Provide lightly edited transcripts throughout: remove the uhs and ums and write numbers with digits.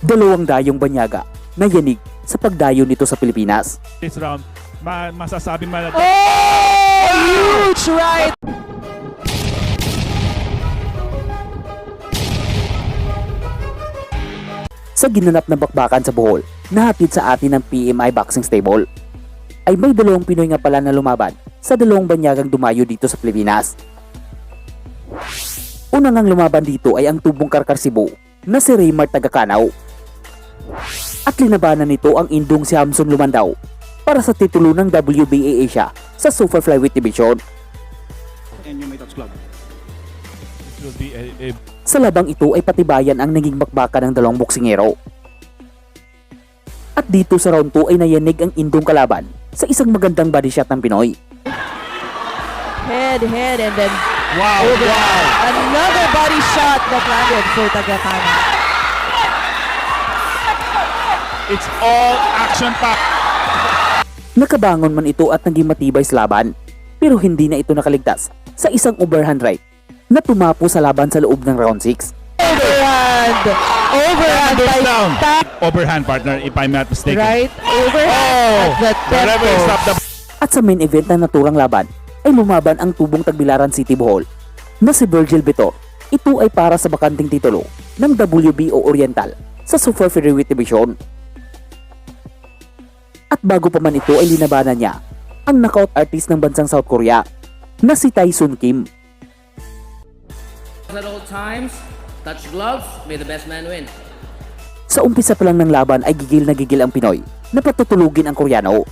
Dalawang dayong banyaga na yanig sa pagdayo nito sa Pilipinas. This round, masasabi man Oh! Huge right! Sa ginanap na bakbakan sa Bohol, nahatid sa atin ng PMI Boxing Stable, ay may dalawang Pinoy nga pala na lumaban sa dalawang banyagang dumayo dito sa Pilipinas. Una ngang lumaban dito ay ang tubong karkar Cebu na si Raymar Tagakanaw. At linabanan nito ang Indong si Hamson Lumandaw para sa titulo ng WBA Asia sa Super Flyweight Division. And you may touch club. it will be a Sa labang ito ay patibayan ang naging bakbakan ng dalawang boksingero. At dito sa round 2 ay nayanig ang Indong kalaban sa isang magandang body shot ng Pinoy. Head, and then wow, over. wow. Another body shot that landed for Tagakanaw. It's all action-packed. Nakabangon man ito at naging matibay sa laban, pero hindi na ito nakaligtas sa isang overhand right na tumapo sa laban sa loob ng round 6. Overhand! Overhand by Down. Tag. Overhand, partner, if I'm not mistaken. Right? Overhand at the The referee stopped tempo. the At sa main event na naturang laban ay lumaban ang tubong Tagbilaran City Bohol na si Virgil Vitor. Ito ay para sa bakanting titulo ng WBO Oriental sa Super Featherweight Division. At bago pa man ito ay linabanan niya ang knockout artist ng bansang South Korea na si Tyson Kim. At all times, touch gloves, may the best man win. Sa umpisa pa lang ng laban ay gigil na gigil ang Pinoy na patutulugin ang Koreano.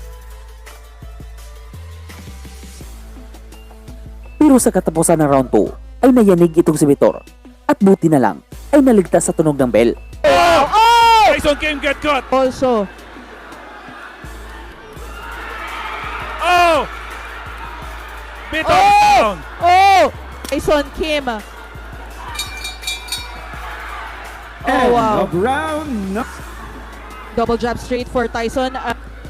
Pero sa katapusan ng round 2 ay nayanig itong si Vitor at buti na lang ay naligtas sa tunog ng bell. Tyson Kim get caught. Also, Oh! Bit of Oh! down. oh! Tyson Kim. Oh, wow. Round. Double jab straight for Tyson.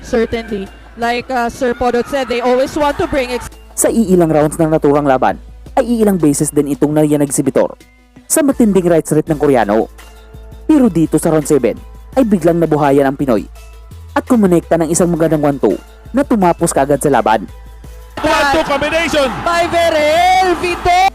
Certainly. Like Sir Podot said, they always want to bring Sa iilang rounds ng naturang laban ay iilang beses din itong nayanag si Vitor sa matinding right straight ng Koreano. Pero dito sa round 7 ay biglang nabuhayan ang Pinoy at kumonekta ng isang magandang 1-2 na tumapos kagad sa laban. 1-2 combination. by Verel Vitor.